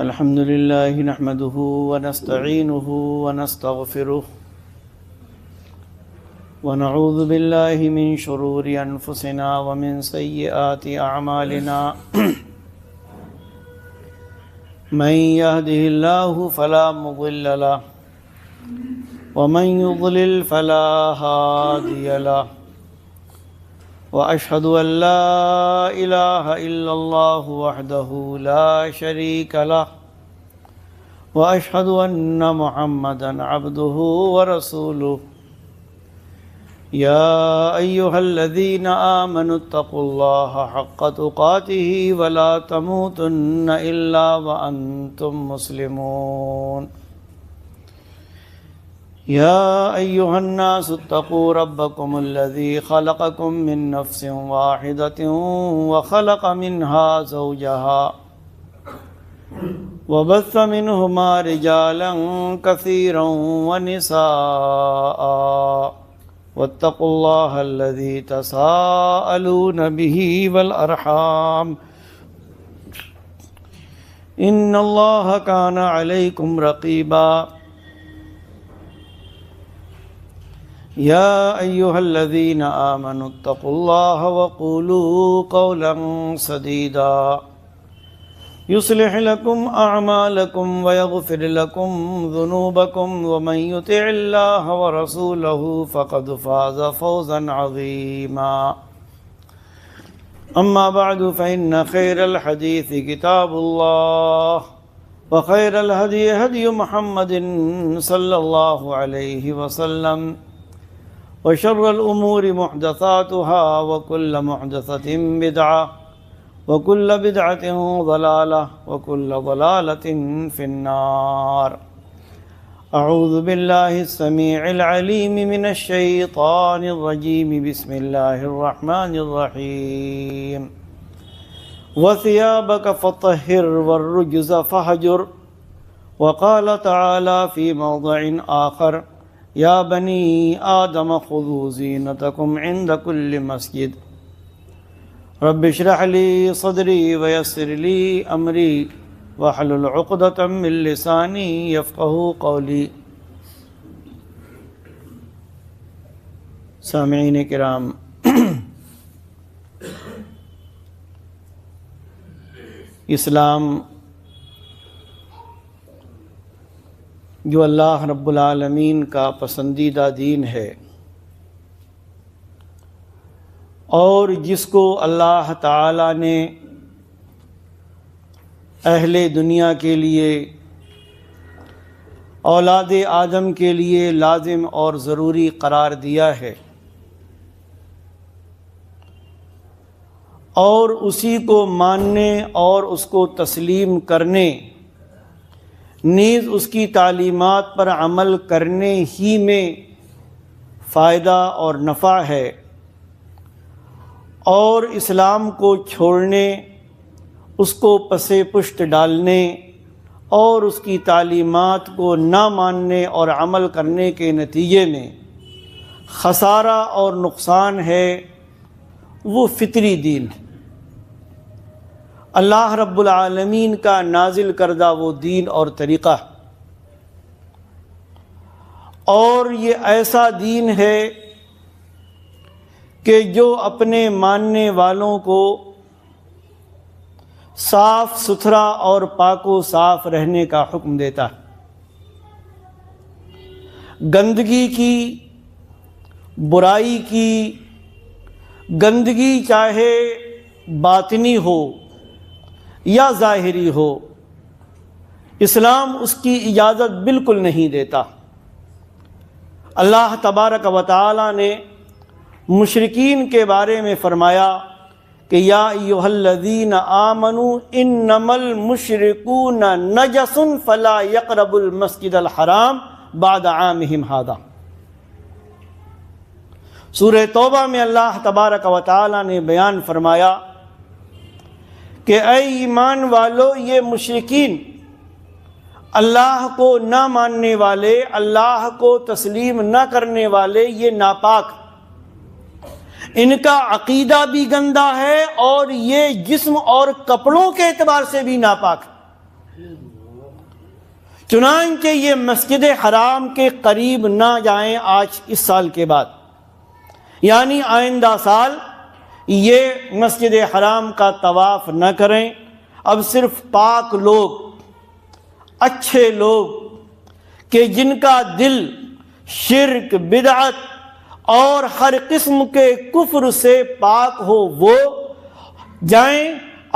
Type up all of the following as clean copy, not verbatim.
الحمد لله نحمده ونستعينه ونستغفره ونعوذ بالله من شرور أنفسنا ومن سيئات أعمالنا من يهده الله فلا مضل له ومن يضلل فلا هادي له وأشهد أن لا إله إلا الله وحده لا شريك له وأشهد أن محمدا عبده ورسوله يا أيها الذين آمنوا اتقوا الله حق تقاته ولا تموتن إلا وأنتم مسلمون يا أيها الناس اتقوا ربكم الذي خلقكم من نفس واحدة وخلق منها زوجها وبث منهما رجالا كثيرا ونساء واتقوا الله الذي تساءلون به والأرحام إن الله كان عليكم رقيبا يا أيها الذين آمنوا اتقوا الله وقولوا قولا سديدا يصلح لكم أعمالكم ويغفر لكم ذنوبكم ومن يطع الله ورسوله فقد فاز فوزا عظيما أما بعد فإن خير الحديث كتاب الله وخير الهدي هدي محمد صلى الله عليه وسلم وشر الأمور محدثاتها وكل محدثة بدعة وكل بدعة ضلالة وكل ضلالة في النار أعوذ بالله السميع العليم من الشيطان الرجيم بسم الله الرحمن الرحيم وثيابك فطهر والرجز فهجر وقال تعالى في موضع آخر يا بني آدم خذوا زينتكم عند كل مسجد رب اشرح لي صدري ويسر لي أمري واحلل عقدة من لساني يفقهوا قولي. سامعین کرام، اسلام جو اللہ رب العالمین کا پسندیدہ دین ہے اور جس کو اللہ تعالی نے اہل دنیا کے لیے، اولاد آدم کے لیے لازم اور ضروری قرار دیا ہے، اور اسی کو ماننے اور اس کو تسلیم کرنے، نیز اس کی تعلیمات پر عمل کرنے ہی میں فائدہ اور نفع ہے، اور اسلام کو چھوڑنے، اس کو پس پشت ڈالنے اور اس کی تعلیمات کو نہ ماننے اور عمل کرنے کے نتیجے میں خسارہ اور نقصان ہے، وہ فطری دین ہے، اللہ رب العالمین کا نازل کردہ وہ دین اور طریقہ، اور یہ ایسا دین ہے کہ جو اپنے ماننے والوں کو صاف ستھرا اور پاک و صاف رہنے کا حکم دیتا ہے، گندگی کی، برائی کی، گندگی چاہے باطنی ہو یا ظاہری ہو، اسلام اس کی اجازت بالکل نہیں دیتا۔ اللہ تبارک و تعالی نے مشرکین کے بارے میں فرمایا کہ یا ایھا الذین آمنوا انما المشرکون نجس فلا یقربوا المسجد الحرام بعد عامہم ھذا۔ سورہ توبہ میں اللہ تبارک و تعالی نے بیان فرمایا کہ اے ایمان والو، یہ مشرکین، اللہ کو نہ ماننے والے، اللہ کو تسلیم نہ کرنے والے، یہ ناپاک ان کا عقیدہ بھی گندا ہے اور یہ جسم اور کپڑوں کے اعتبار سے بھی ناپاک ہے۔ چنانچہ یہ مسجد حرام کے قریب نہ جائیں آج اس سال کے بعد، یعنی آئندہ سال یہ مسجد حرام کا طواف نہ کریں۔ اب صرف پاک لوگ، اچھے لوگ کہ جن کا دل شرک، بدعت اور ہر قسم کے کفر سے پاک ہو وہ جائیں،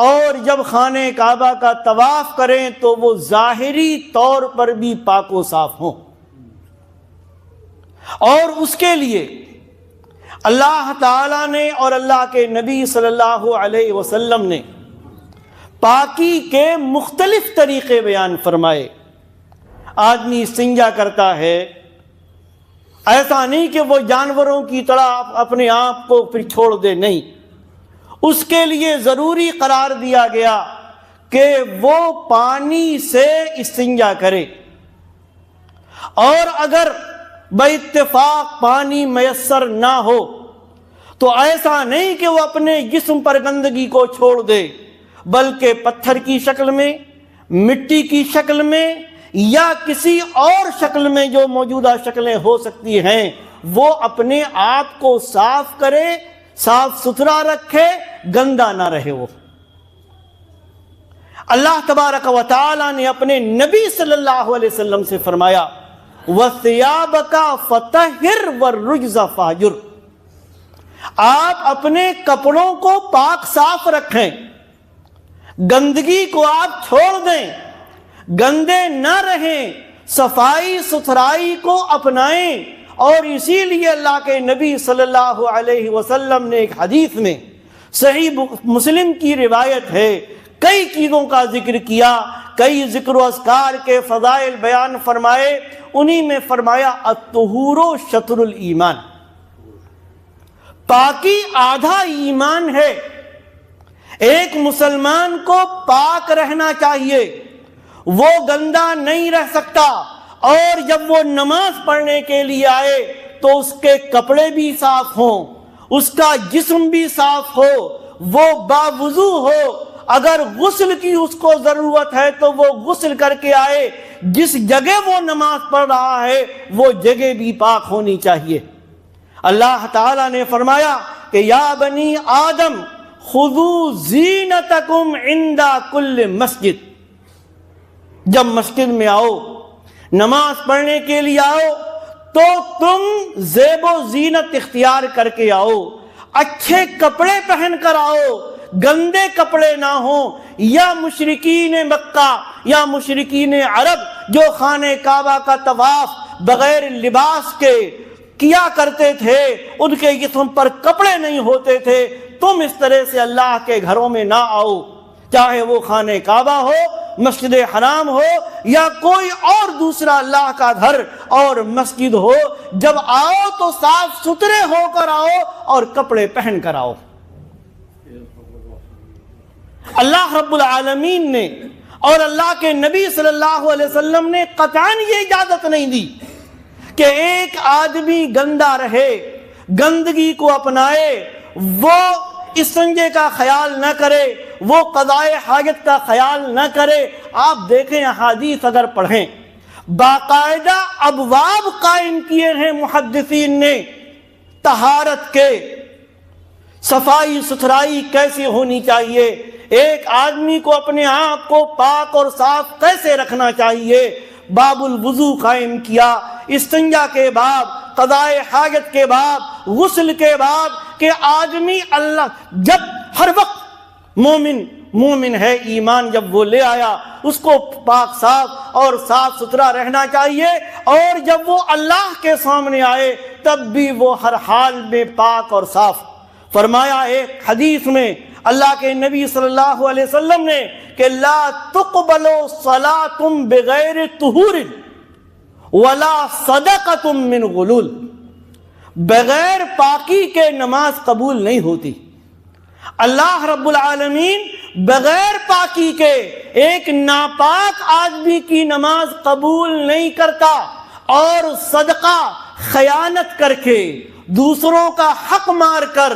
اور جب خانہ کعبہ کا طواف کریں تو وہ ظاہری طور پر بھی پاک و صاف ہوں۔ اور اس کے لیے اللہ تعالیٰ نے اور اللہ کے نبی صلی اللہ علیہ وسلم نے پاکی کے مختلف طریقے بیان فرمائے۔ آدمی استنجا کرتا ہے، ایسا نہیں کہ وہ جانوروں کی طرح اپنے آپ کو پھر چھوڑ دے، نہیں، اس کے لیے ضروری قرار دیا گیا کہ وہ پانی سے استنجا کرے، اور اگر باتفاق پانی میسر نہ ہو تو ایسا نہیں کہ وہ اپنے جسم پر گندگی کو چھوڑ دے، بلکہ پتھر کی شکل میں، مٹی کی شکل میں یا کسی اور شکل میں جو موجودہ شکلیں ہو سکتی ہیں وہ اپنے آپ کو صاف کرے، صاف ستھرا رکھے، گندا نہ رہے۔ وہ اللہ تبارک و تعالی نے اپنے نبی صلی اللہ علیہ وسلم سے فرمایا وَثِيَابَكَ فَطَهِّرْ وَالرُّجْزَ فَاهْجُرْ، آپ اپنے کپڑوں کو پاک صاف رکھیں، گندگی کو آپ چھوڑ دیں، گندے نہ رہیں، صفائی ستھرائی کو اپنائیں۔ اور اسی لیے اللہ کے نبی صلی اللہ علیہ وسلم نے ایک حدیث میں، صحیح مسلم کی روایت ہے، کئی چیزوں کا ذکر کیا، کئی ذکر و اذکار کے فضائل بیان فرمائے، انہی میں فرمایا الطہور شطر الایمان، پاکی آدھا ایمان ہے۔ ایک مسلمان کو پاک رہنا چاہیے، وہ گندا نہیں رہ سکتا، اور جب وہ نماز پڑھنے کے لیے آئے تو اس کے کپڑے بھی صاف ہوں، اس کا جسم بھی صاف ہو، وہ باوضو ہو، اگر غسل کی اس کو ضرورت ہے تو وہ غسل کر کے آئے، جس جگہ وہ نماز پڑھ رہا ہے وہ جگہ بھی پاک ہونی چاہیے۔ اللہ تعالیٰ نے فرمایا کہ یا بنی آدم خذوا زینتکم عند کل مسجد، جب مسجد میں آؤ، نماز پڑھنے کے لیے آؤ تو تم زیب و زینت اختیار کر کے آؤ، اچھے کپڑے پہن کر آؤ، گندے کپڑے نہ ہوں۔ یا مشرکین مکہ یا مشرکین عرب جو خانہ کعبہ کا طواف بغیر لباس کے کیا کرتے تھے، ان کے جسم پر کپڑے نہیں ہوتے تھے، تم اس طرح سے اللہ کے گھروں میں نہ آؤ، چاہے وہ خانہ کعبہ ہو، مسجد حرام ہو یا کوئی اور دوسرا اللہ کا گھر اور مسجد ہو۔ جب آؤ تو صاف ستھرے ہو کر آؤ اور کپڑے پہن کر آؤ۔ اللہ رب العالمین نے اور اللہ کے نبی صلی اللہ علیہ وسلم نے قطعاً یہ اجازت نہیں دی کہ ایک آدمی گندا رہے، گندگی کو اپنائے، وہ استنجے کا خیال نہ کرے، وہ قضاء حاجت کا خیال نہ کرے۔ آپ دیکھیں احادیث اگر پڑھیں، باقاعدہ ابواب قائم کیے ہیں محدثین نے طہارت کے، صفائی ستھرائی کیسے ہونی چاہیے، ایک آدمی کو اپنے آپ کو پاک اور صاف کیسے رکھنا چاہیے۔ باب الوضو قائم کیا، استنجا کے بعد، قضاء حاجت کے بعد، غسل کے بعد، کہ آدمی اللہ جب ہر وقت مومن ہے، ایمان جب وہ لے آیا اس کو پاک صاف اور صاف ستھرا رہنا چاہیے، اور جب وہ اللہ کے سامنے آئے تب بھی وہ ہر حال میں پاک اور صاف۔ فرمایا ایک حدیث میں اللہ کے نبی صلی اللہ علیہ وسلم نے کہ لا تقبل صلاۃ بغیر طہور ولا صدقۃ من غلول، بغیر پاکی کے نماز قبول نہیں ہوتی۔ اللہ رب العالمین بغیر پاکی کے ایک ناپاک آدمی کی نماز قبول نہیں کرتا، اور صدقہ خیانت کر کے، دوسروں کا حق مار کر،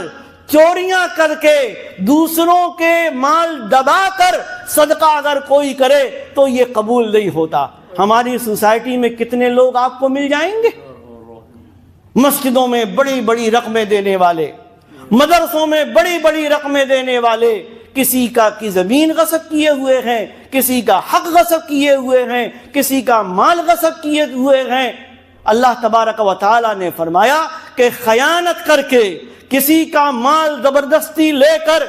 چوریاں کر کے، دوسروں کے مال دبا کر صدقہ اگر کوئی کرے تو یہ قبول نہیں ہوتا۔ ہماری سوسائٹی میں کتنے لوگ آپ کو مل جائیں گے مسجدوں میں بڑی بڑی رقمیں دینے والے، مدرسوں میں بڑی بڑی رقمیں دینے والے، کسی کی زمین غصب کیے ہوئے ہیں، کسی کا حق غصب کیے ہوئے ہیں، کسی کا مال غصب کیے ہوئے ہیں۔ اللہ تبارک و تعالی نے فرمایا کہ خیانت کر کے، کسی کا مال زبردستی لے کر،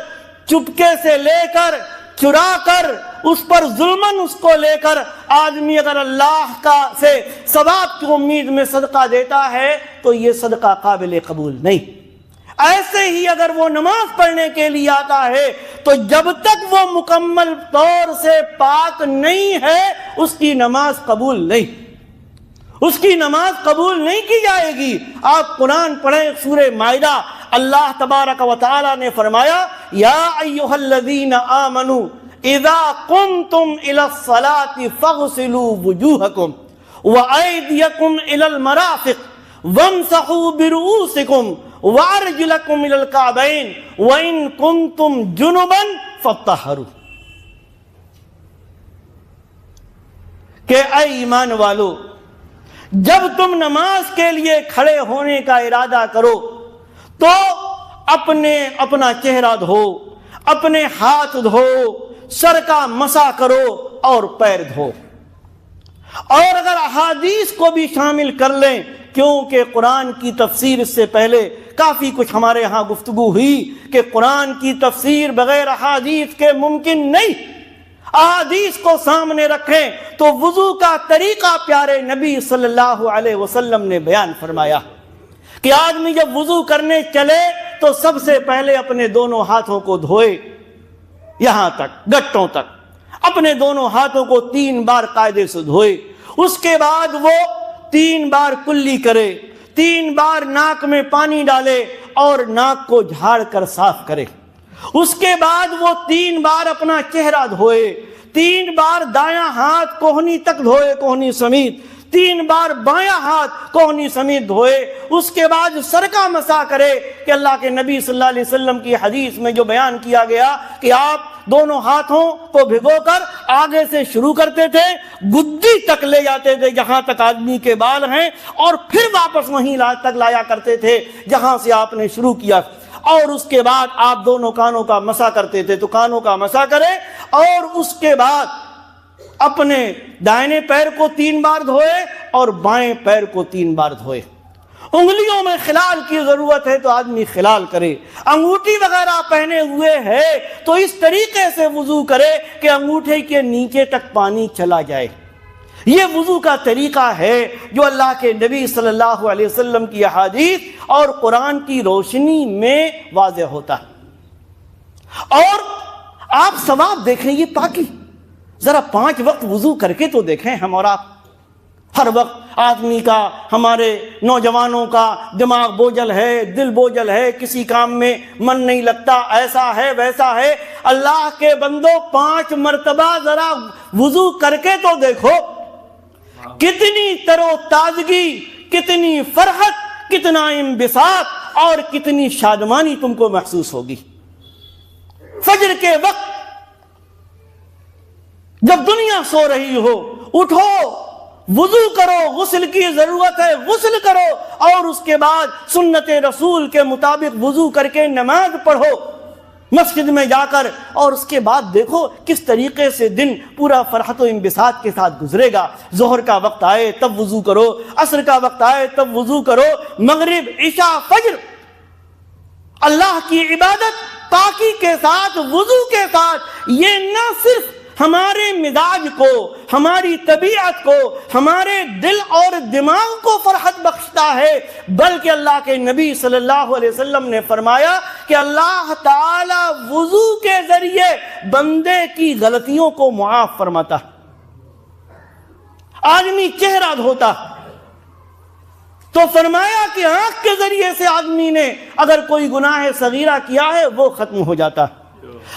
چپکے سے لے کر، چرا کر، اس پر ظلماً اس کو لے کر آدمی اگر اللہ کا سے ثواب کی امید میں صدقہ دیتا ہے تو یہ صدقہ قابل قبول نہیں۔ ایسے ہی اگر وہ نماز پڑھنے کے لیے آتا ہے تو جب تک وہ مکمل طور سے پاک نہیں ہے اس کی نماز قبول نہیں، اس کی نماز قبول نہیں کی جائے گی۔ آپ قرآن پڑھیں، سورہ مائدہ، اللہ تبارک و تعالی نے فرمایا یا ایھا الذین آمنوا اذا قمتم الی الصلاۃ فاغسلوا وجوہکم وایدیکم الی المرافق وامسحوا برؤوسکم وارجلکم الی الکعبین وان کنتم جنبا فاطہروا، کہ اے ایمان والو، جب تم نماز کے لیے کھڑے ہونے کا ارادہ کرو تو اپنا چہرہ دھو، اپنے ہاتھ دھو، سر کا مسح کرو اور پیر دھو۔ اور اگر احادیث کو بھی شامل کر لیں، کیونکہ قرآن کی تفسیر اس سے پہلے کافی کچھ ہمارے ہاں گفتگو ہوئی کہ قرآن کی تفسیر بغیر احادیث کے ممکن نہیں۔ احادیث کو سامنے رکھیں تو وضو کا طریقہ پیارے نبی صلی اللہ علیہ وسلم نے بیان فرمایا کہ آدمی جب وضو کرنے چلے تو سب سے پہلے اپنے دونوں ہاتھوں کو دھوئے، یہاں تک گٹوں تک، اپنے دونوں ہاتھوں کو 3 بار قاعدے سے دھوئے، اس کے بعد وہ 3 بار کلی کرے، 3 بار ناک میں پانی ڈالے اور ناک کو جھاڑ کر صاف کرے، اس کے بعد وہ 3 بار اپنا چہرہ دھوئے، 3 بار دایاں ہاتھ کوہنی تک دھوئے، کوہنی سمیت، 3 بار بایاں ہاتھ کوہنی سمیت دھوئے، اس کے بعد سر کا مسح کرے کہ اللہ کے نبی صلی اللہ علیہ وسلم کی حدیث میں جو بیان کیا گیا کہ آپ دونوں ہاتھوں کو بھگو کر آگے سے شروع کرتے تھے، گدی تک لے جاتے تھے جہاں تک آدمی کے بال ہیں، اور پھر واپس وہیں تک لایا کرتے تھے جہاں سے آپ نے شروع کیا، اور اس کے بعد آپ دونوں کانوں کا مسح کرتے تھے تو کانوں کا مسح کرے، اور اس کے بعد اپنے دائیں پیر کو 3 بار دھوئے اور بائیں پیر کو 3 بار دھوئے۔ انگلیوں میں خلال کی ضرورت ہے تو آدمی خلال کرے، انگوٹھی وغیرہ پہنے ہوئے ہے تو اس طریقے سے وضو کرے کہ انگوٹھے کے نیچے تک پانی چلا جائے۔ یہ وضو کا طریقہ ہے جو اللہ کے نبی صلی اللہ علیہ وسلم کی احادیث اور قرآن کی روشنی میں واضح ہوتا ہے۔ اور آپ ثواب دیکھیں، یہ پاکی، ذرا 5 وقت وضو کر کے تو دیکھیں ہم اور آپ۔ ہر وقت آدمی کا، ہمارے نوجوانوں کا دماغ بوجھل ہے، دل بوجھل ہے، کسی کام میں من نہیں لگتا، ایسا ہے ویسا ہے۔ اللہ کے بندو 5 مرتبہ ذرا وضو کر کے تو دیکھو، کتنی تر و تازگی، کتنی فرحت، کتنا انبساط اور کتنی شادمانی تم کو محسوس ہوگی۔ فجر کے وقت جب دنیا سو رہی ہو، اٹھو، وضو کرو، غسل کی ضرورت ہے غسل کرو، اور اس کے بعد سنت رسول کے مطابق وضو کر کے نماز پڑھو مسجد میں جا کر، اور اس کے بعد دیکھو کس طریقے سے دن پورا فرحت و انبساط کے ساتھ گزرے گا۔ ظہر کا وقت آئے تب وضو کرو، عصر کا وقت آئے تب وضو کرو، مغرب، عشاء، فجر، اللہ کی عبادت پاکی کے ساتھ، وضو کے ساتھ۔ یہ نہ صرف ہمارے مزاج کو، ہماری طبیعت کو، ہمارے دل اور دماغ کو فرحت بخشتا ہے، بلکہ اللہ کے نبی صلی اللہ علیہ وسلم نے فرمایا کہ اللہ تعالی وضو کے ذریعے بندے کی غلطیوں کو معاف فرماتا۔ آدمی چہرہ دھوتا تو فرمایا کہ آنکھ کے ذریعے سے آدمی نے اگر کوئی گناہ صغیرہ کیا ہے وہ ختم ہو جاتا۔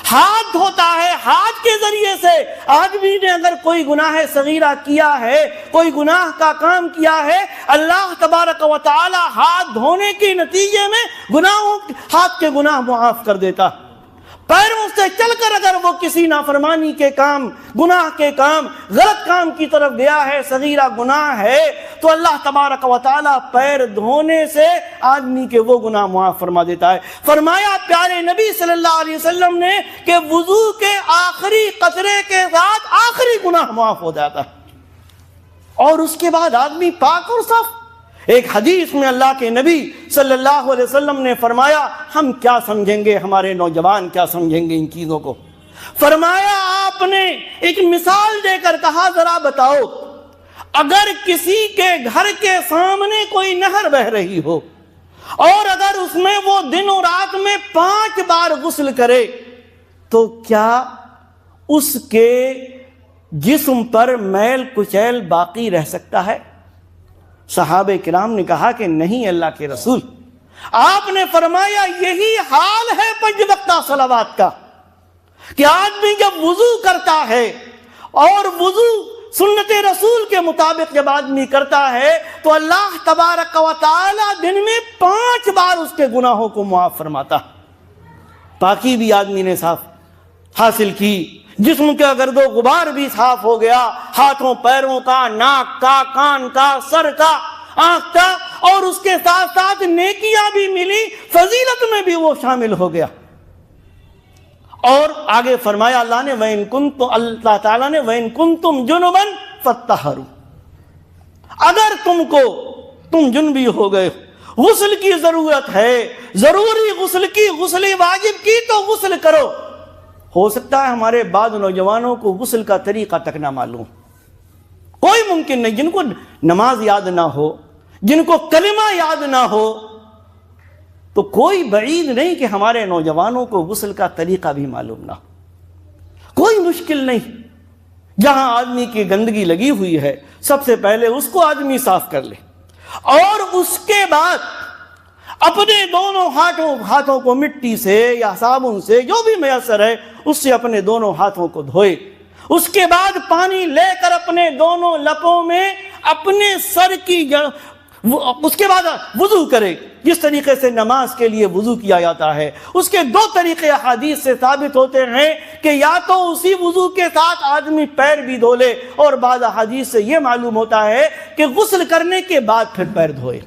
ہاتھ دھوتا ہے، ہاتھ کے ذریعے سے آدمی نے اگر کوئی گناہ صغیرہ کیا ہے، کوئی گناہ کا کام کیا ہے، اللہ تبارک و تعالی ہاتھ دھونے کے نتیجے میں گناہوں ہاتھ کے گناہ معاف کر دیتا۔ پیروں سے چل کر اگر وہ کسی نافرمانی کے کام، گناہ کے کام، غلط کام کی طرف گیا ہے، صغیرہ گناہ ہے، تو اللہ تبارک و تعالی پیر دھونے سے آدمی کے وہ گناہ معاف فرما دیتا ہے۔ فرمایا پیارے نبی صلی اللہ علیہ وسلم نے کہ وضو کے آخری قطرے کے ساتھ آخری گناہ معاف ہو جاتا ہے، اور اس کے بعد آدمی پاک اور صاف۔ ایک حدیث میں اللہ کے نبی صلی اللہ علیہ وسلم نے فرمایا، ہم کیا سمجھیں گے، ہمارے نوجوان کیا سمجھیں گے ان چیزوں کو؟ فرمایا آپ نے ایک مثال دے کر کہا، ذرا بتاؤ اگر کسی کے گھر کے سامنے کوئی نہر بہ رہی ہو اور اگر اس میں وہ دن و رات میں 5 بار غسل کرے تو کیا اس کے جسم پر میل کچیل باقی رہ سکتا ہے؟ صحابہ کرام نے کہا کہ نہیں اللہ کے رسول۔ آپ نے فرمایا یہی حال ہے 5 وقتہ صلوات کا، کہ آدمی جب وضو کرتا ہے اور وضو سنت رسول کے مطابق جب آدمی کرتا ہے تو اللہ تبارک و تعالی دن میں 5 بار اس کے گناہوں کو معاف فرماتا۔ پاکی بھی آدمی نے صاف حاصل کی، جسم کا گرد و غبار بھی صاف ہو گیا، ہاتھوں پیروں کا، ناک کا، کان کا، سر کا، آنکھ کا، اور اس کے ساتھ ساتھ نیکیاں بھی ملی، فضیلت میں بھی وہ شامل ہو گیا۔ اور آگے فرمایا اللہ نے اللہ تعالیٰ نے وَإِن كُنتُمْ جُنُبًا فَاتَّطَہَّرُوا، اگر تم جنبی ہو گئے، غسل کی ضرورت ہے، ضروری غسل کی، غسل واجب کی، تو غسل کرو۔ ہو سکتا ہے ہمارے بعض نوجوانوں کو غسل کا طریقہ تک نہ معلوم، کوئی ممکن نہیں، جن کو نماز یاد نہ ہو، جن کو کلمہ یاد نہ ہو، تو کوئی بعید نہیں کہ ہمارے نوجوانوں کو غسل کا طریقہ بھی معلوم نہ ہو۔ کوئی مشکل نہیں، جہاں آدمی کی گندگی لگی ہوئی ہے سب سے پہلے اس کو آدمی صاف کر لے، اور اس کے بعد اپنے دونوں ہاتھوں کو مٹی سے یا صابن سے جو بھی میسر ہے اس سے اپنے دونوں ہاتھوں کو دھوئے، اس کے بعد پانی لے کر اپنے دونوں لپوں میں اپنے سر کی اس کے بعد وضو کرے، جس طریقے سے نماز کے لیے وضو کیا جاتا ہے۔ اس کے 2 طریقے احادیث سے ثابت ہوتے ہیں کہ یا تو اسی وضو کے ساتھ آدمی پیر بھی دھو لے، اور بعض احادیث سے یہ معلوم ہوتا ہے کہ غسل کرنے کے بعد پھر پیر دھوئے۔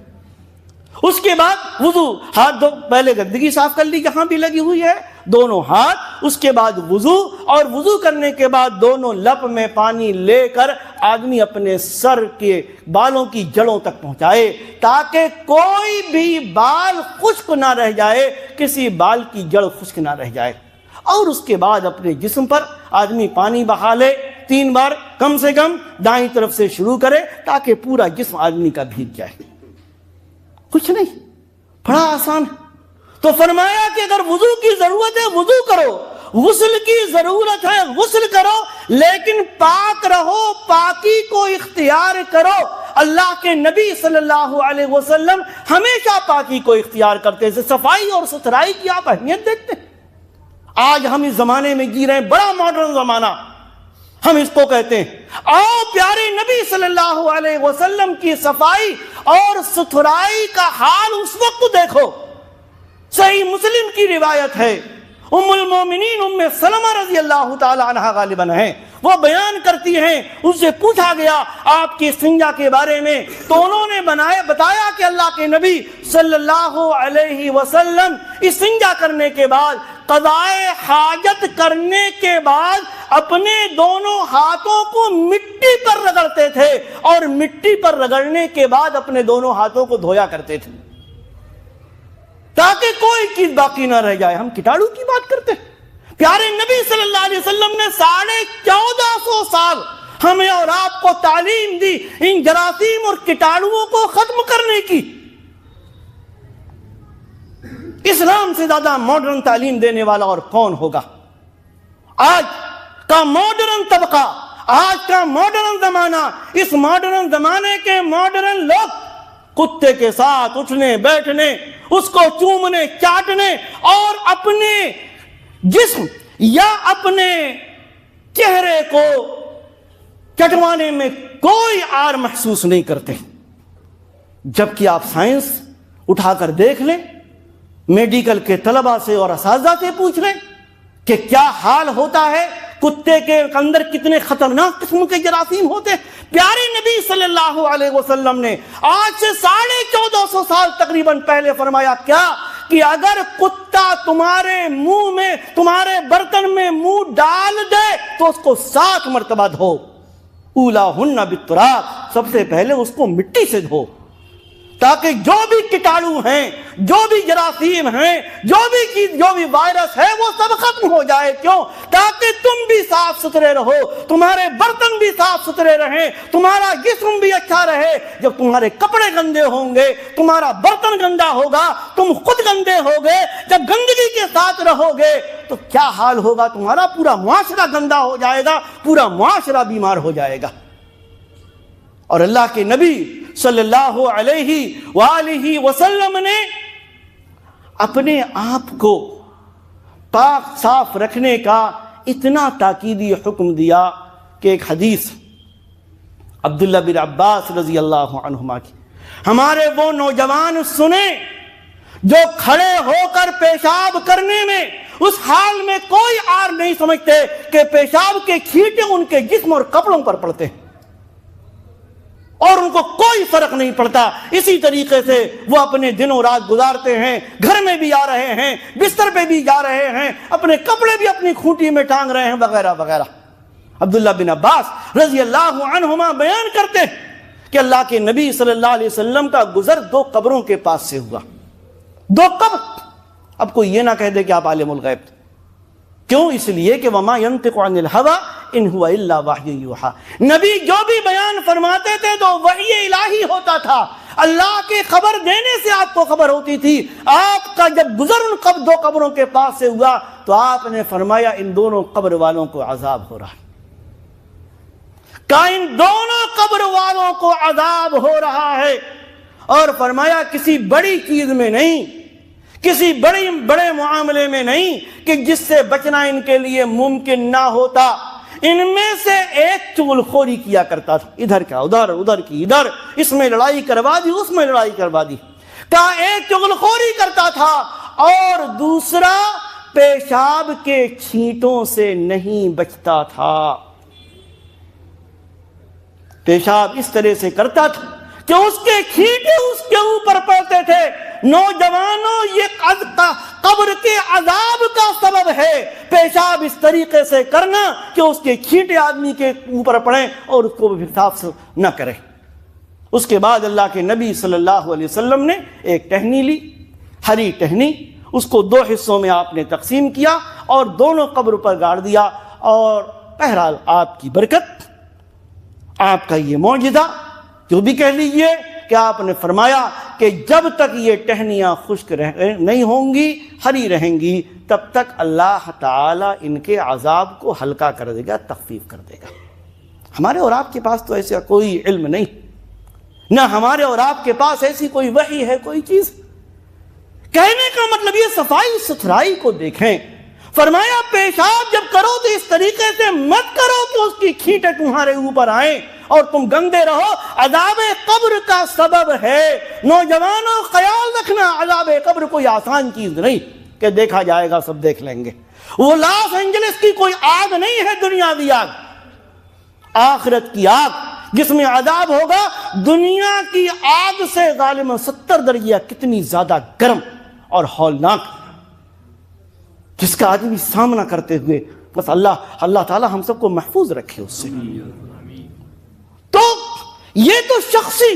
اس کے بعد وضو، ہاتھ دھو، پہلے گندگی صاف کر لی جہاں بھی لگی ہوئی ہے، دونوں ہاتھ، اس کے بعد وضو، اور وضو کرنے کے بعد دونوں لپ میں پانی لے کر آدمی اپنے سر کے بالوں کی جڑوں تک پہنچائے، تاکہ کوئی بھی بال خشک نہ رہ جائے، کسی بال کی جڑ خشک نہ رہ جائے۔ اور اس کے بعد اپنے جسم پر آدمی پانی بہا لے، 3 بار کم سے کم دائیں طرف سے شروع کرے، تاکہ پورا جسم آدمی کا بھیگ جائے۔ کچھ نہیں، بڑا آسان ہے۔ تو فرمایا کہ اگر وضو کی ضرورت ہے وضو کرو، غسل کی ضرورت ہے غسل کرو، لیکن پاک رہو، پاکی کو اختیار کرو۔ اللہ کے نبی صلی اللہ علیہ وسلم ہمیشہ پاکی کو اختیار کرتے تھے۔ صفائی اور ستھرائی کی آپ اہمیت دیکھتے ہیں۔ آج ہم اس زمانے میں جی رہے ہیں، بڑا ماڈرن زمانہ ہم اس کو کہتے ہیں۔ آؤ پیارے نبی صلی اللہ علیہ وسلم کی صفائی اور ستھرائی کا حال اس وقت دیکھو۔ صحیح مسلم کی روایت ہے، ام المومنین ام سلمہ رضی اللہ تعالی عنہ غالباً ہیں، وہ بیان کرتی ہیں، اس سے پوچھا گیا آپ کی استنجا کے بارے میں، تو انہوں نے بتایا کہ اللہ کے نبی صلی اللہ علیہ وسلم استنجا کرنے کے بعد، قضائے حاجت کرنے کے بعد اپنے دونوں ہاتھوں کو مٹی پر رگڑتے تھے، اور مٹی پر رگڑنے کے بعد اپنے دونوں ہاتھوں کو دھویا کرتے تھے، تاکہ کوئی چیز باقی نہ رہ جائے۔ ہم کٹاڑو کی بات کرتے ہیں۔ پیارے نبی صلی اللہ علیہ وسلم نے 1450 سال ہمیں اور آپ کو تعلیم دی ان جراثیم اور کٹاڑوؤں کو ختم کرنے کی۔ اسلام سے زیادہ ماڈرن تعلیم دینے والا اور کون ہوگا؟ آج کا ماڈرن طبقہ، آج کا ماڈرن زمانہ، اس ماڈرن زمانے کے ماڈرن لوگ کتے کے ساتھ اٹھنے بیٹھنے، اس کو چومنے چاٹنے اور اپنے جسم یا اپنے چہرے کو چٹوانے میں کوئی عار محسوس نہیں کرتے، جبکہ آپ سائنس اٹھا کر دیکھ لیں، میڈیکل کے طلباء سے اور اساتذہ سے پوچھ لیں کہ کیا حال ہوتا ہے، کتے کے اندر کتنے خطرناک قسم کے جراثیم ہوتے ہیں۔ پیارے نبی صلی اللہ علیہ وسلم نے آج سے 1450 سال تقریباً پہلے فرمایا کیا کہ اگر کتا تمہارے منہ میں، تمہارے برتن میں منہ ڈال دے تو اس کو 7 مرتبہ دھو، اولاہن بالتراب، سب سے پہلے اس کو مٹی سے دھو، تاکہ جو بھی کیٹاڑو ہیں، جو بھی جراثیم ہیں، جو بھی وائرس ہے وہ سب ختم ہو جائے۔ کیوں؟ تاکہ تم بھی صاف ستھرے رہو، تمہارے برتن بھی صاف ستھرے رہیں، تمہارا جسم بھی اچھا رہے۔ جب تمہارے کپڑے گندے ہوں گے، تمہارا برتن گندا ہوگا، تم خود گندے ہوگے، جب گندگی کے ساتھ رہو گے تو کیا حال ہوگا؟ تمہارا پورا معاشرہ گندا ہو جائے گا، پورا معاشرہ بیمار ہو جائے گا۔ اور اللہ کے نبی صلی اللہ علیہ وآلہ وسلم نے اپنے آپ کو پاک صاف رکھنے کا اتنا تاکیدی حکم دیا کہ ایک حدیث عبداللہ بن عباس رضی اللہ عنہما کی، ہمارے وہ نوجوان سنیں جو کھڑے ہو کر پیشاب کرنے میں اس حال میں کوئی عار نہیں سمجھتے کہ پیشاب کے چھینٹے ان کے جسم اور کپڑوں پر پڑتے ہیں اور ان کو کوئی فرق نہیں پڑتا۔ اسی طریقے سے وہ اپنے دن و رات گزارتے ہیں، گھر میں بھی آ رہے ہیں، بستر پہ بھی جا رہے ہیں، اپنے کپڑے بھی اپنی کھوٹی میں ٹانگ رہے ہیں، وغیرہ وغیرہ۔ عبداللہ بن عباس رضی اللہ عنہما بیان کرتے ہیں کہ اللہ کے نبی صلی اللہ علیہ وسلم کا گزر 2 قبروں کے پاس سے ہوا، 2 قبر۔ اب کوئی یہ نہ کہہ دے کہ آپ عالم الغیب تھے، کیوں؟ اس لیے کہ وما ينطق عن الهوى ان هو الا وحی یوحى، نبی جو بھی بیان فرماتے تھے تو وحی الہی ہوتا تھا، اللہ کے خبر دینے سے آپ کو خبر ہوتی تھی۔ آپ کا جب گزر ان 2 قبروں کے پاس سے ہوا تو آپ نے فرمایا ان دونوں قبر والوں کو عذاب ہو رہا ہے، ان دونوں قبر والوں کو عذاب ہو رہا ہے، اور فرمایا کسی بڑی چیز میں نہیں، کسی بڑے معاملے میں نہیں کہ جس سے بچنا ان کے لیے ممکن نہ ہوتا۔ ان میں سے ایک چغلخوری کیا کرتا تھا، ادھر کا ادھر، ادھر کی ادھر، اس میں لڑائی کروا دی، اس میں لڑائی کروا دی، کہا ایک چغلخوری کرتا تھا اور دوسرا پیشاب کے چھینٹوں سے نہیں بچتا تھا۔ پیشاب اس طرح سے کرتا تھا کہ اس کے چھینٹے اس کے اوپر پڑتے تھے۔ نوجوانوں، یہ قبر کے عذاب کا سبب ہے پیشاب اس طریقے سے کرنا کہ اس کے چھینٹے آدمی کے اوپر پڑیں اور اس کو بھی صاف نہ کرے۔ اس کے بعد اللہ کے نبی صلی اللہ علیہ وسلم نے ایک ٹہنی لی، ہری ٹہنی، اس کو 2 حصوں میں آپ نے تقسیم کیا اور دونوں قبر پر گاڑ دیا، اور بہرحال آپ کی برکت، آپ کا یہ معجزہ جو بھی کہہ لیجئے کہ آپ نے فرمایا کہ جب تک یہ ٹہنیاں خشک نہیں ہوں گی، ہری رہیں گی، تب تک اللہ تعالیٰ ان کے عذاب کو ہلکا کر دے گا، تخفیف کر دے گا۔ ہمارے اور آپ کے پاس تو ایسا کوئی علم نہیں، نہ ہمارے اور آپ کے پاس ایسی کوئی وحی ہے، کوئی چیز۔ کہنے کا مطلب یہ صفائی ستھرائی کو دیکھیں۔ فرمایا پیشاب جب کرو تو اس طریقے سے مت کرو کہ اس کی چھینٹیں تمہارے اوپر آئیں اور تم گندے رہو، عذاب قبر کا سبب ہے۔ نوجوانوں خیال رکھنا، عذاب قبر کوئی آسان چیز نہیں کہ دیکھا جائے گا سب دیکھ لیں گے۔ وہ لاس اینجلس کی کوئی آگ نہیں ہے دنیاوی آگ، آخرت کی آگ جس میں عذاب ہوگا دنیا کی آگ سے غالباً 70 درجہ کتنی زیادہ گرم اور ہولناک، جس کا آدمی سامنا کرتے ہوئے بس اللہ تعالی ہم سب کو محفوظ رکھے اس سے۔ تو یہ تو شخصی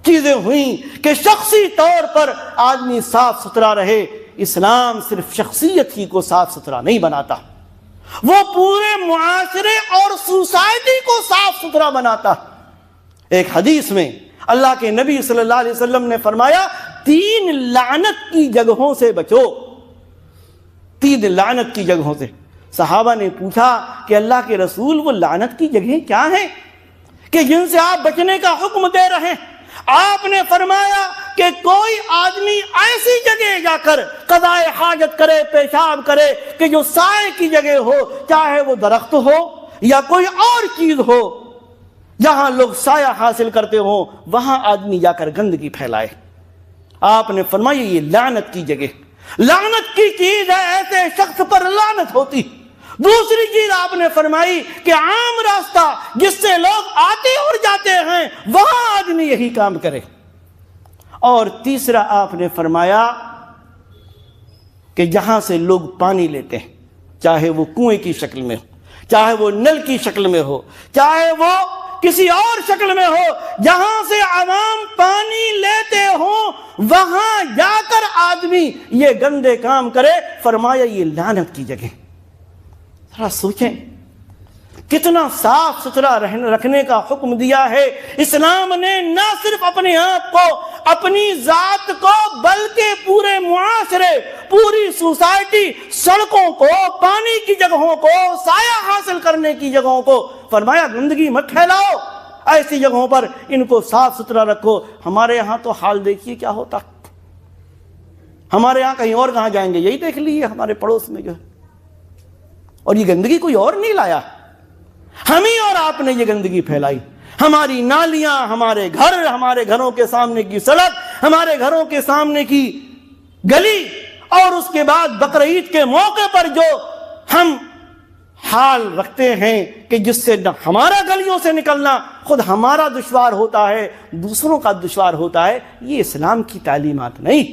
چیزیں ہوئیں کہ شخصی طور پر آدمی صاف ستھرا رہے۔ اسلام صرف شخصیت ہی کو صاف ستھرا نہیں بناتا، وہ پورے معاشرے اور سوسائٹی کو صاف ستھرا بناتا۔ ایک حدیث میں اللہ کے نبی صلی اللہ علیہ وسلم نے فرمایا 3 لعنت کی جگہوں سے بچو، 3 لعنت کی جگہوں سے۔ صحابہ نے پوچھا کہ اللہ کے رسول وہ لعنت کی جگہیں کیا ہیں کہ جن سے آپ بچنے کا حکم دے رہے ہیں؟ آپ نے فرمایا کہ کوئی آدمی ایسی جگہ جا کر قضائے حاجت کرے، پیشاب کرے کہ جو سائے کی جگہ ہو، چاہے وہ درخت ہو یا کوئی اور چیز ہو، جہاں لوگ سایہ حاصل کرتے ہوں وہاں آدمی جا کر گندگی پھیلائے۔ آپ نے فرمایا یہ لعنت کی جگہ، لعنت کی چیز ہے، ایسے شخص پر لعنت ہوتی۔ دوسری چیز آپ نے فرمائی کہ عام راستہ جس سے لوگ آتے اور جاتے ہیں وہاں آدمی یہی کام کرے۔ اور تیسرا آپ نے فرمایا کہ جہاں سے لوگ پانی لیتے ہیں، چاہے وہ کنویں کی شکل میں ہو، چاہے وہ نل کی شکل میں ہو، چاہے وہ کسی اور شکل میں ہو، جہاں سے عوام پانی لیتے ہوں وہاں جا کر آدمی یہ گندے کام کرے، فرمایا یہ لعنت کی جگہ۔ ذرا سوچیں کتنا صاف ستھرا رکھنے کا حکم دیا ہے اسلام نے، نہ صرف اپنے آپ کو، اپنی ذات کو، بلکہ پورے معاشرے، پوری سوسائٹی، سڑکوں کو، پانی کی جگہوں کو، سایہ حاصل کرنے کی جگہوں کو فرمایا گندگی مت پھیلاؤ، ایسی جگہوں پر ان کو صاف ستھرا رکھو۔ ہمارے یہاں تو حال دیکھیے کیا ہوتا، ہمارے یہاں کہیں اور کہاں جائیں گے، یہی دیکھ لیجیے ہمارے پڑوس میں جو ہے، اور یہ گندگی کوئی اور نہیں لایا، ہم ہی اور آپ نے یہ گندگی پھیلائی۔ ہماری نالیاں، ہمارے گھر، ہمارے گھروں کے سامنے کی سڑک، ہمارے گھروں کے سامنے کی گلی، اور اس کے بعد بقرعید کے موقع پر جو ہم حال رکھتے ہیں کہ جس سے نہ ہمارا گلیوں سے نکلنا خود ہمارا دشوار ہوتا ہے، دوسروں کا دشوار ہوتا ہے۔ یہ اسلام کی تعلیمات نہیں۔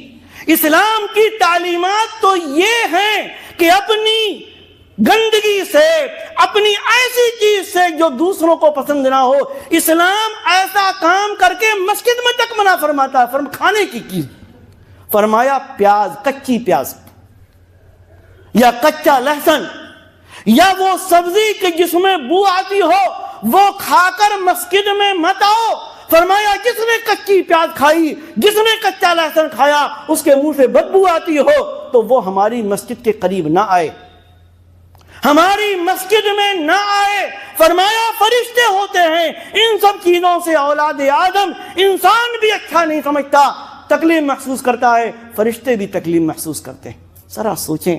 اسلام کی تعلیمات تو یہ ہیں کہ اپنی گندگی سے، اپنی ایسی چیز سے جو دوسروں کو پسند نہ ہو، اسلام ایسا کام کر کے مسجد میں تک منع فرماتا ہے۔ کھانے کی چیز فرمایا پیاز، کچی پیاز یا کچا لہسن یا وہ سبزی کہ جس میں بو آتی ہو وہ کھا کر مسجد میں مت آؤ۔ فرمایا جس نے کچی پیاز کھائی، جس نے کچا لہسن کھایا، اس کے منہ سے بدبو آتی ہو تو وہ ہماری مسجد کے قریب نہ آئے، ہماری مسجد میں نہ آئے۔ فرمایا فرشتے ہوتے ہیں، ان سب چیزوں سے اولاد آدم انسان بھی اچھا نہیں سمجھتا، تکلیف محسوس کرتا ہے، فرشتے بھی تکلیف محسوس کرتے ہیں۔ ذرا سوچیں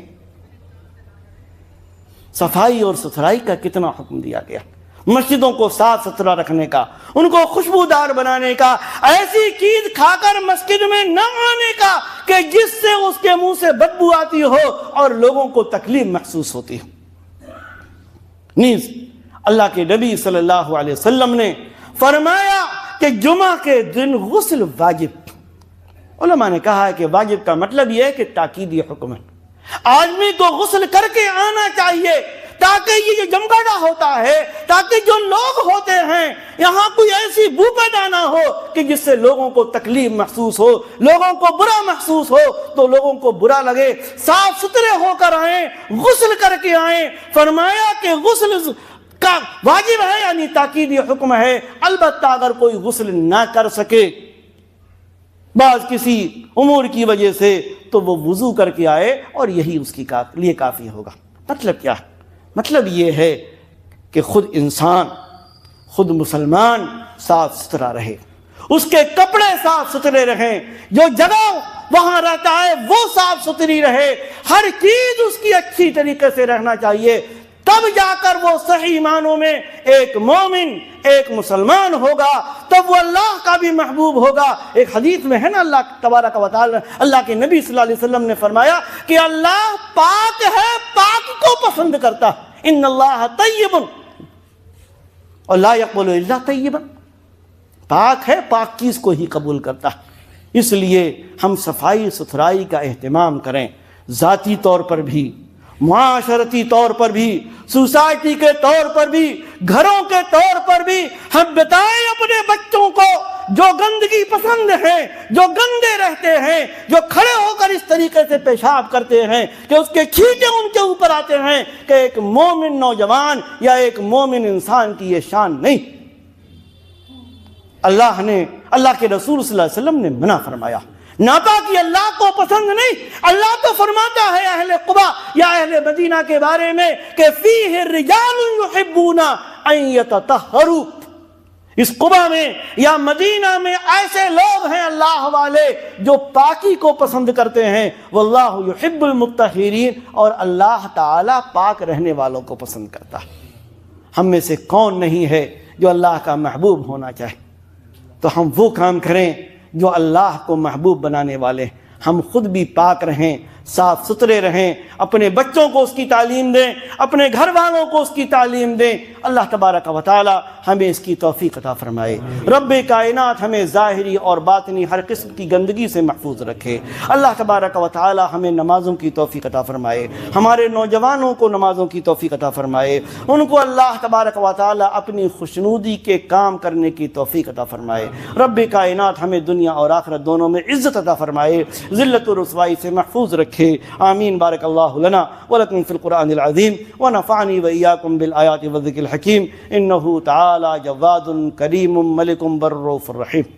صفائی اور ستھرائی کا کتنا حکم دیا گیا، مسجدوں کو صاف ستھرا رکھنے کا، ان کو خوشبودار بنانے کا، ایسی چیز کھا کر مسجد میں نہ آنے کا کہ جس سے اس کے منہ سے بدبو آتی ہو اور لوگوں کو تکلیف محسوس ہوتی ہو۔ نیز اللہ کے نبی صلی اللہ علیہ وسلم نے فرمایا کہ جمعہ کے دن غسل واجب۔ علماء نے کہا ہے کہ واجب کا مطلب یہ ہے کہ تاکیدی حکم ہے، آدمی کو غسل کر کے آنا چاہیے تاکہ یہ جو جمگڑا ہوتا ہے، تاکہ جو لوگ ہوتے ہیں یہاں کوئی ایسی بو پیدا نہ ہو کہ جس سے لوگوں کو تکلیف محسوس ہو، لوگوں کو برا محسوس ہو، تو لوگوں کو برا لگے۔ صاف ستھرے ہو کر آئیں، غسل کر کے آئیں۔ فرمایا کہ غسل کا واجب ہے، یعنی تاکیدی حکم ہے۔ البتہ اگر کوئی غسل نہ کر سکے بعض کسی امور کی وجہ سے تو وہ وضو کر کے آئے اور یہی اس کی لیے کافی ہوگا۔ مطلب کیا ہے؟ مطلب یہ ہے کہ خود انسان، خود مسلمان صاف ستھرا رہے، اس کے کپڑے صاف ستھرے رہیں، جو جگہ وہاں رہتا ہے وہ صاف ستھری رہے، ہر چیز اس کی اچھی طریقے سے رہنا چاہیے، تب جا کر وہ صحیح معنوں میں ایک مومن، ایک مسلمان ہوگا، تب وہ اللہ کا بھی محبوب ہوگا۔ ایک حدیث میں ہے نا، اللہ تبارک و تعالی، اللہ کے نبی صلی اللہ علیہ وسلم نے فرمایا کہ اللہ پاک ہے، پاک کو پسند کرتا، ان اللہ طیب اور لا یقبل الا طیبا، پاک ہے، پاک چیز کو ہی قبول کرتا۔ اس لیے ہم صفائی ستھرائی کا اہتمام کریں، ذاتی طور پر بھی، معاشرتی طور پر بھی، سوسائٹی کے طور پر بھی، گھروں کے طور پر بھی۔ ہم بتائیں اپنے بچوں کو جو گندگی پسند ہیں، جو گندے رہتے ہیں، جو کھڑے ہو کر اس طریقے سے پیشاب کرتے ہیں کہ اس کے چھینٹے ان کے اوپر آتے ہیں، کہ ایک مومن نوجوان یا ایک مومن انسان کی یہ شان نہیں۔ اللہ کے رسول صلی اللہ علیہ وسلم نے منع فرمایا۔ ناپاکی اللہ کو پسند نہیں۔ اللہ تو فرماتا ہے اہل قباء یا اہل مدینہ کے بارے میں کہ فیہ رجال یحبون ان یتطہروا، اس قبا میں یا مدینہ میں ایسے لوگ ہیں اللہ والے جو پاکی کو پسند کرتے ہیں، واللہ یحب المطہرین، اور اللہ تعالیٰ پاک رہنے والوں کو پسند کرتا ہے۔ ہم میں سے کون نہیں ہے جو اللہ کا محبوب ہونا چاہے؟ تو ہم وہ کام کریں جو اللہ کو محبوب بنانے والے ہیں۔ ہم خود بھی پاک رہیں، صاف ستھرے رہیں، اپنے بچوں کو اس کی تعلیم دیں، اپنے گھر والوں کو اس کی تعلیم دیں۔ اللہ تبارک و تعالی ہمیں اس کی توفیق عطا فرمائے۔ رب کائنات ہمیں ظاہری اور باطنی ہر قسم کی گندگی سے محفوظ رکھے۔ اللہ تبارک و تعالی ہمیں نمازوں کی توفیق عطا فرمائے، ہمارے نوجوانوں کو نمازوں کی توفیق عطا فرمائے، ان کو اللہ تبارک و تعالی اپنی خوشنودی کے کام کرنے کی توفیق عطا فرمائے۔ رب کائنات ہمیں دنیا اور آخرت دونوں میں عزت عطا فرمائے، ذلت و رسوائی سے محفوظ رکھے۔ آمین۔ بارک اللہ لنا ولکم فی القرآن العظیم ونفعنی وإیاکم بالآیات والذکر الحکیم، انہ تعالی جواد کریم ملک بر رؤوف رحیم۔